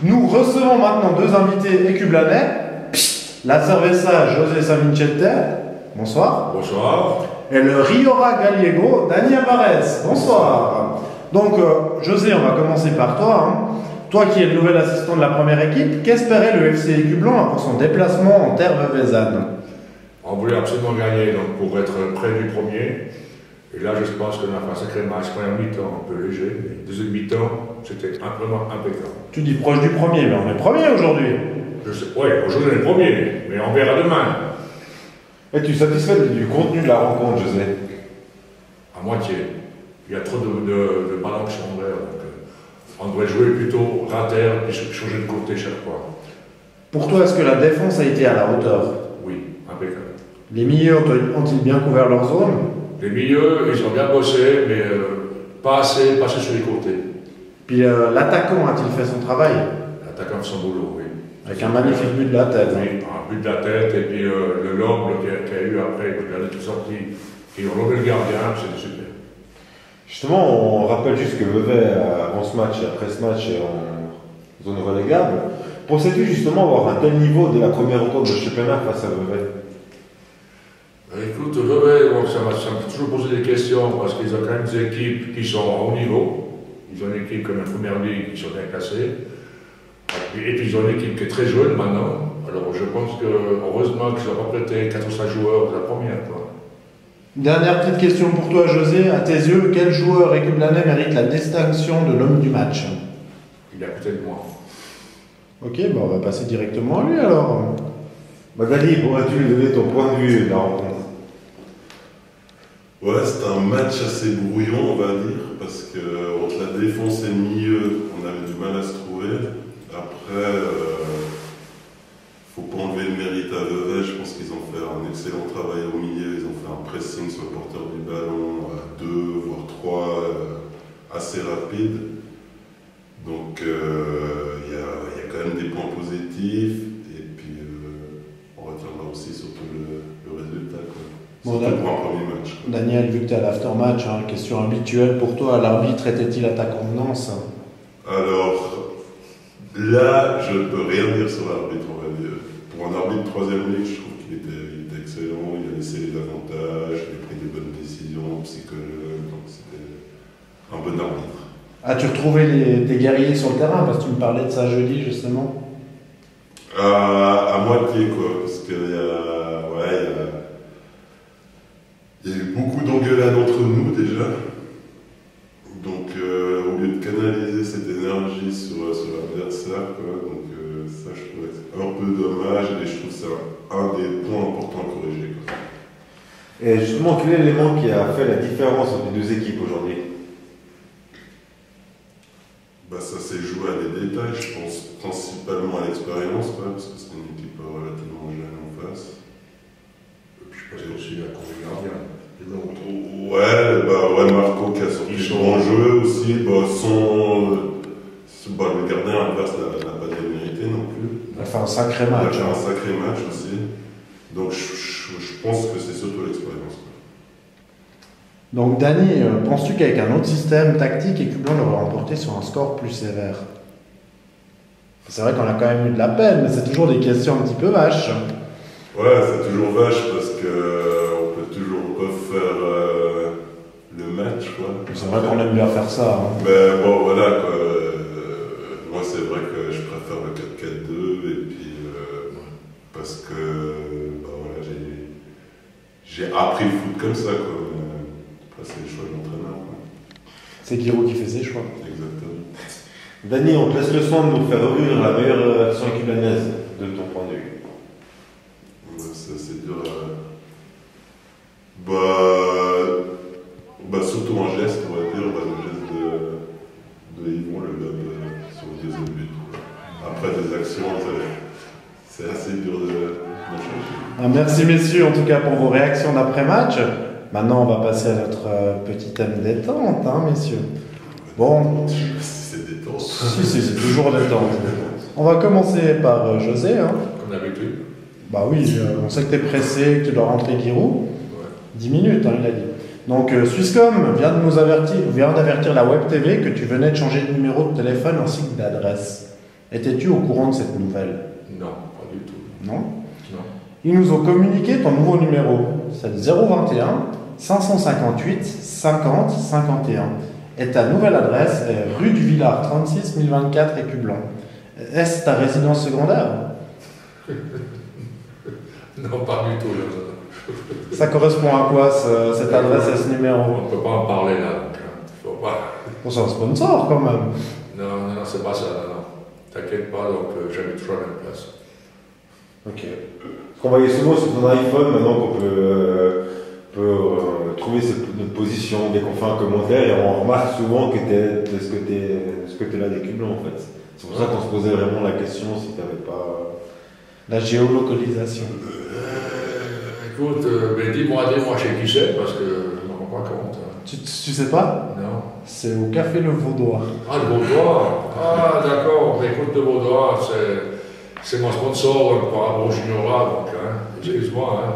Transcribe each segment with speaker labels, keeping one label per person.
Speaker 1: Nous recevons maintenant deux invités écublanais. La cerveza José Savinchete, bonsoir.
Speaker 2: Bonsoir.
Speaker 1: Et le Riora Gallego, Dani Alvarez, bonsoir. Donc, José, on va commencer par toi. Hein. Toi qui es le nouvel assistant de la première équipe, qu'espérait le FC Écublan après son déplacement en terre veuvezane?
Speaker 2: On voulait absolument gagner donc pour être près du premier. Et là, je pense qu'on a fait un sacré match. Première mi-temps, un peu léger. Mais deuxième mi-temps, c'était vraiment impeccable.
Speaker 1: Tu dis proche du premier, mais on est premier aujourd'hui.
Speaker 2: Oui, aujourd'hui on est premier, mais on verra demain.
Speaker 3: Es-tu satisfait du contenu de la rencontre, José?
Speaker 2: À moitié. Il y a trop de ballons qui sont en l'air. On devrait jouer plutôt rater et changer de côté chaque fois.
Speaker 1: Pour toi, est-ce que la défense a été à la hauteur?
Speaker 2: Oui, impeccable.
Speaker 1: Les milieux ont-ils bien couvert leur zone?
Speaker 2: Les milieux, ils ont bien bossé, mais pas assez sur les côtés.
Speaker 1: Puis l'attaquant a-t-il fait son travail?
Speaker 2: L'attaquant fait son boulot, oui.
Speaker 1: Avec un magnifique but de la tête.
Speaker 2: Oui, un but de la tête, et puis le lobe qu'il y a eu après, il a tout sorti. Ils ont lobé le gardien, c'était super.
Speaker 3: Justement, on rappelle juste que Vevey, avant ce match et après ce match, est en zone relégable. Pensais-tu justement avoir un tel niveau dès la première rencontre de championnat face à Vevey?
Speaker 2: Écoute, Vevey, ça m'a toujours posé des questions parce qu'ils ont quand même des équipes qui sont à haut niveau. Ils ont une équipe comme la première ligue qui sont bien classées. Et puis ils ont une équipe qui est très jeune maintenant. Alors je pense que heureusement qu'ils n'ont pas prêté 4 ou 5 joueurs de la première. Quoi.
Speaker 1: Dernière petite question pour toi, José. À tes yeux, quel joueur écublanais mérite la distinction de l'homme du match?
Speaker 2: Il est à côté de moi.
Speaker 1: Ok, bah on va passer directement à lui alors.
Speaker 3: Magali, pourrais-tu lui donner ton point de vue de la rencontre?
Speaker 4: Ouais, c'est un match assez brouillon, on va dire, parce que entre la défense et le milieu, on avait du mal à se trouver. Après, faut pas enlever le mérite à Vevey, je pense qu'ils ont fait un excellent travail au milieu, ils ont fait un pressing sur le porteur du ballon à 2, voire 3, assez rapide. Donc il y a quand même des points positifs, et puis on retiendra aussi surtout le résultat. Quoi.
Speaker 1: Bon,
Speaker 4: c'était pour un premier match. Quoi.
Speaker 1: Daniel, vu que tu es à l'aftermatch, hein, question habituelle pour toi, l'arbitre était-il à ta convenance?
Speaker 4: Alors, là, je ne peux rien dire sur l'arbitre, on va dire. Pour un arbitre de troisième ligue, je trouve qu'il était excellent, il a laissé les avantages, il a pris des bonnes décisions, psychologue, donc c'était un bon arbitre.
Speaker 1: As-tu retrouvé tes guerriers sur le terrain? Parce que tu me parlais de ça jeudi, justement.
Speaker 4: À moitié, quoi, parce qu'il y a eu beaucoup d'engueulades entre nous, déjà. Donc, au lieu de canaliser cette énergie sur l'adversaire, donc ça, je trouve que c'est un peu dommage et je trouve que c'est un des points importants à corriger. Quoi.
Speaker 3: Et justement, quel est l'élément qui a fait la différence entre les deux équipes aujourd'hui?
Speaker 4: Bah, ça s'est joué à des détails, je pense principalement à l'expérience, parce que c'est une équipe relativement jeune en face.
Speaker 2: Et puis je pense aussi à Corée Gardien.
Speaker 4: Ouais, Marco qui a sorti son bon jeu aussi. Le gardien adverse n'a pas bien mérité non plus.
Speaker 1: Il a fait un sacré match.
Speaker 4: Il a fait un sacré match aussi. Donc je pense que c'est surtout l'expérience.
Speaker 1: Donc Dani, penses-tu qu'avec un autre système tactique, Écublan l'aurait remporté sur un score plus sévère? C'est vrai qu'on a quand même eu de la peine, mais c'est toujours des questions un petit peu vaches.
Speaker 4: Ouais, c'est toujours vache parce qu'on peut toujours refaire le match. Quoi.
Speaker 1: C'est vrai qu'on aime bien faire ça. Hein.
Speaker 4: Mais bon, voilà. Quoi. Moi, c'est vrai que je préfère le 4-4-2 et puis parce que voilà, j'ai appris le foot comme ça. Quoi. Après, c'est le choix de l'entraîneur.
Speaker 1: C'est Giroud qui fait ses choix.
Speaker 4: Exactement.
Speaker 3: Dani, on te laisse le soin de nous faire revivre la meilleure action écublanaise de ton point de vue.
Speaker 4: Ça, c'est dur. Surtout un geste, on va dire, le geste de Yvon, le lob sur le deuxième but. Après des actions, c'est assez dur de changer.
Speaker 1: Merci messieurs en tout cas pour vos réactions d'après-match. Maintenant on va passer à notre petit thème détente, hein, messieurs. Bon.
Speaker 4: C'est détente.
Speaker 1: Si, c'est toujours détente. On va commencer par José. Hein.
Speaker 2: Comme d'habitude.
Speaker 1: Bah oui, on sait que tu es pressé, que tu dois rentrer Giroud.
Speaker 2: Ouais.
Speaker 1: 10 minutes, hein, il a dit. Donc Swisscom vient d'avertir la Web TV que tu venais de changer de numéro de téléphone ainsi que d'adresse. Étais-tu au courant de cette nouvelle?
Speaker 2: Non, pas du tout.
Speaker 1: Non.
Speaker 2: Non.
Speaker 1: Ils nous ont communiqué ton nouveau numéro. C'est le 021 558 50 51. Et ta nouvelle adresse est rue du Villard 36 1024 Écublon. Est-ce ta résidence secondaire?
Speaker 2: Non, pas du tout. Là.
Speaker 1: Ça correspond à quoi cette adresse et ce numéro?
Speaker 2: On ne peut pas en parler là. Donc, hein. Faut pas.
Speaker 1: Bon, c'est un sponsor quand même.
Speaker 2: Non, c'est pas ça. Non. T'inquiète pas, donc j'habite toujours à la même place.
Speaker 3: Ok. Qu'on voyait souvent sur ton iPhone, maintenant qu'on peut trouver notre position dès qu'on fait un commentaire et on remarque souvent que tu es là d'Écublon en fait. C'est pour ça qu'on se posait vraiment la question si tu n'avais pas.
Speaker 1: La géolocalisation.
Speaker 2: Écoute, mais dis-moi chez qui c'est, parce que je ne me rends pas compte. Hein.
Speaker 1: Tu sais pas?
Speaker 2: Non.
Speaker 1: C'est au Café Le Vaudois.
Speaker 2: Ah, le Vaudois. Ah, d'accord. Mais écoute, le Vaudois, c'est mon sponsor par rapport au Juniora, donc, hein. Excuse-moi. Hein.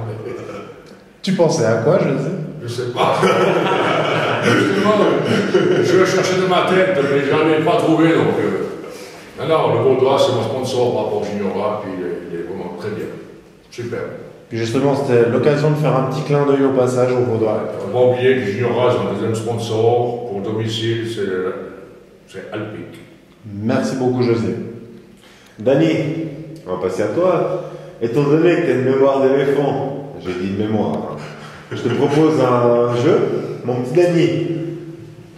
Speaker 1: Tu pensais à quoi, José?
Speaker 2: Je sais pas. Justement, je le cherchais de ma tête, mais je n'en ai pas trouvé, donc. Non, le Vaudois, c'est mon sponsor par rapport au Juniora, puis il est vraiment très bien. Super.
Speaker 1: Puis justement, c'était l'occasion de faire un petit clin d'œil au passage au Vaudois.
Speaker 2: On va oublier que Juniora, c'est un deuxième sponsor. Pour domicile, c'est Alpic.
Speaker 1: Merci beaucoup, José.
Speaker 3: Dany, on va passer à toi. Étant donné que tu as une mémoire d'éléphant, j'ai dit une mémoire, hein. Je te propose un jeu. Mon petit Dany,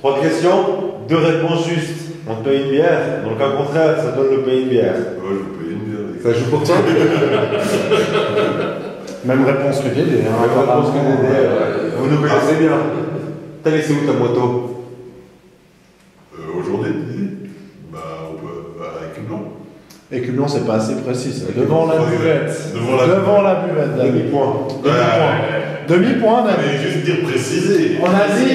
Speaker 3: 3 questions, 2 réponses justes. On te paye une bière. Dans le cas contraire, ça donne le paye une bière.
Speaker 4: Ouais, je vais payer une bière.
Speaker 3: Ça joue pour toi?
Speaker 1: Même réponse que Dédé. Hein,
Speaker 3: Même réponse que Dédé, ouais. Vous nous connaissez bien. T'as laissé où ta moto?
Speaker 4: Aujourd'hui, on peut à Écublon.
Speaker 1: Écublon, c'est pas assez précis. C'est devant la buvette.
Speaker 4: Devant la
Speaker 1: buvette, Dany.
Speaker 3: Demi-point.
Speaker 1: Demi-point, Dany.
Speaker 4: Mais juste dire préciser.
Speaker 1: On a dit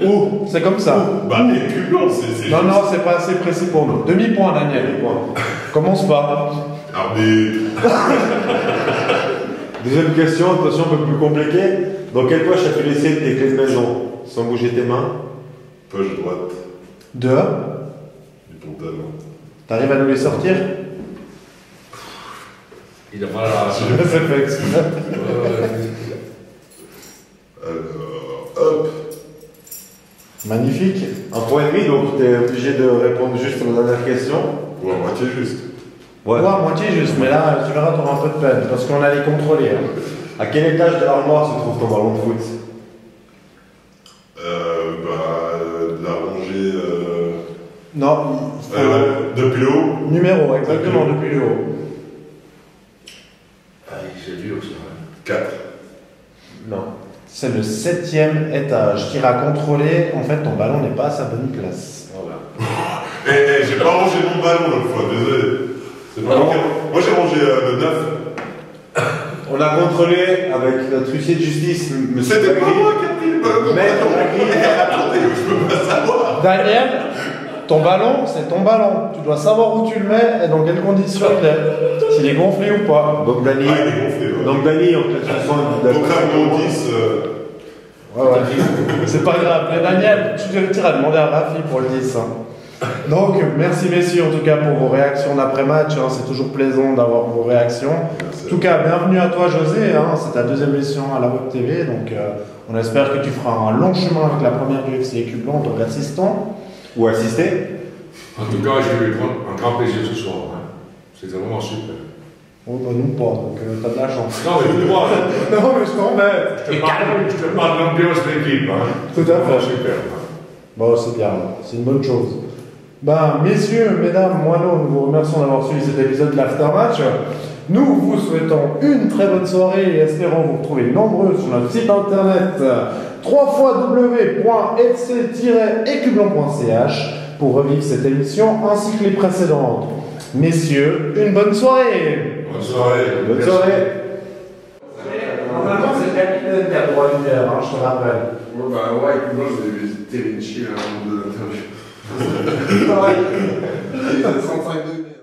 Speaker 1: où? C'est comme ça.
Speaker 4: Bah, Écublon, c'est.
Speaker 1: Non, non, c'est pas assez précis pour nous. Demi-point, Daniel. Commence pas.
Speaker 4: Ah, mais.
Speaker 3: Deuxième question, attention, un peu plus compliquée. Dans quelle poche as-tu laissé tes clés de maison? Sans bouger tes mains?
Speaker 4: Poche droite
Speaker 1: Deux.
Speaker 4: du pantalon.
Speaker 1: T'arrives à nous les sortir?
Speaker 2: Il a mal à la
Speaker 1: Je le fais pas exprès.
Speaker 4: Alors, hop.
Speaker 1: Magnifique.
Speaker 3: 1,5 point, donc tu es obligé de répondre juste à la dernière question.
Speaker 4: Ou à moitié juste.
Speaker 3: Ouais.
Speaker 1: Ouais, à moitié juste, mais là, tu verras, t'auras un peu de peine, parce qu'on a les contrôler. Hein.
Speaker 3: À quel étage de l'armoire se trouve ton ballon de foot?
Speaker 4: De la rangée.
Speaker 1: Non,
Speaker 4: Depuis le haut.
Speaker 1: numéro, exactement, depuis le haut.
Speaker 2: Ah, c'est dur ça.
Speaker 4: 4.
Speaker 3: Non.
Speaker 1: C'est le 7e étage. Qui ira contrôler, en fait, ton ballon n'est pas à sa bonne place.
Speaker 3: Voilà.
Speaker 4: J'ai pas rangé mon ballon l'autre fois, désolé. C'est pas moi. Moi j'ai rangé le 9.
Speaker 3: On a contrôlé avec notre huissier de justice, monsieur
Speaker 4: C'était pas
Speaker 3: Bagri.
Speaker 4: moi qui ai pris le ballon.
Speaker 3: Mais ton Bagri,
Speaker 4: Attendez, je peux pas savoir.
Speaker 1: Daniel, ton ballon, c'est ton ballon. Tu dois savoir où tu le mets et dans quelles conditions il est. S'il est gonflé ou pas.
Speaker 3: Donc Dany,
Speaker 4: Ah, il est gonflé, ouais.
Speaker 3: donc Dany, on te laisse le soin de
Speaker 4: Contrairement au 10.
Speaker 1: Ouais. C'est pas grave. Mais Daniel, tu iras demander à Rafi pour le 10. Hein. Donc, merci messieurs en tout cas pour vos réactions d'après-match. Hein. C'est toujours plaisant d'avoir vos réactions. En tout cas, bienvenue à toi José. Hein. C'est ta deuxième mission à la Web TV. Donc, on espère que tu feras un long chemin avec la première du FC Écublon en tant qu'assistant.
Speaker 3: Ou assister.
Speaker 2: En tout cas, j'ai eu un grand plaisir ce soir. Hein. C'était vraiment super.
Speaker 1: Oh, bah nous pas, donc t'as de la chance.
Speaker 2: Non, mais dis-moi,
Speaker 1: Non, mais je t'embête.
Speaker 2: je te parle de l'ambiance de l'équipe. Hein.
Speaker 1: Tout à fait.
Speaker 2: Vraiment super. Hein.
Speaker 1: Bon, c'est bien, c'est une bonne chose. Ben, messieurs, mesdames, moineaux, nous vous remercions d'avoir suivi cet épisode de l'Aftermatch. Nous vous souhaitons une très bonne soirée et espérons vous retrouver nombreux sur notre site internet www.fc-écublon.ch pour revivre cette émission ainsi que les précédentes. Messieurs, une bonne soirée.
Speaker 2: Bonne soirée.
Speaker 3: Bonne soirée.
Speaker 1: Normalement, c'est le capitaine qui a le droit de faire, hein, je te rappelle.
Speaker 5: Ouais, bah ouais, écoute, moi je vais visiter Vinci avant de l'interview.
Speaker 1: Pareil.
Speaker 5: Il fait 35 degrés.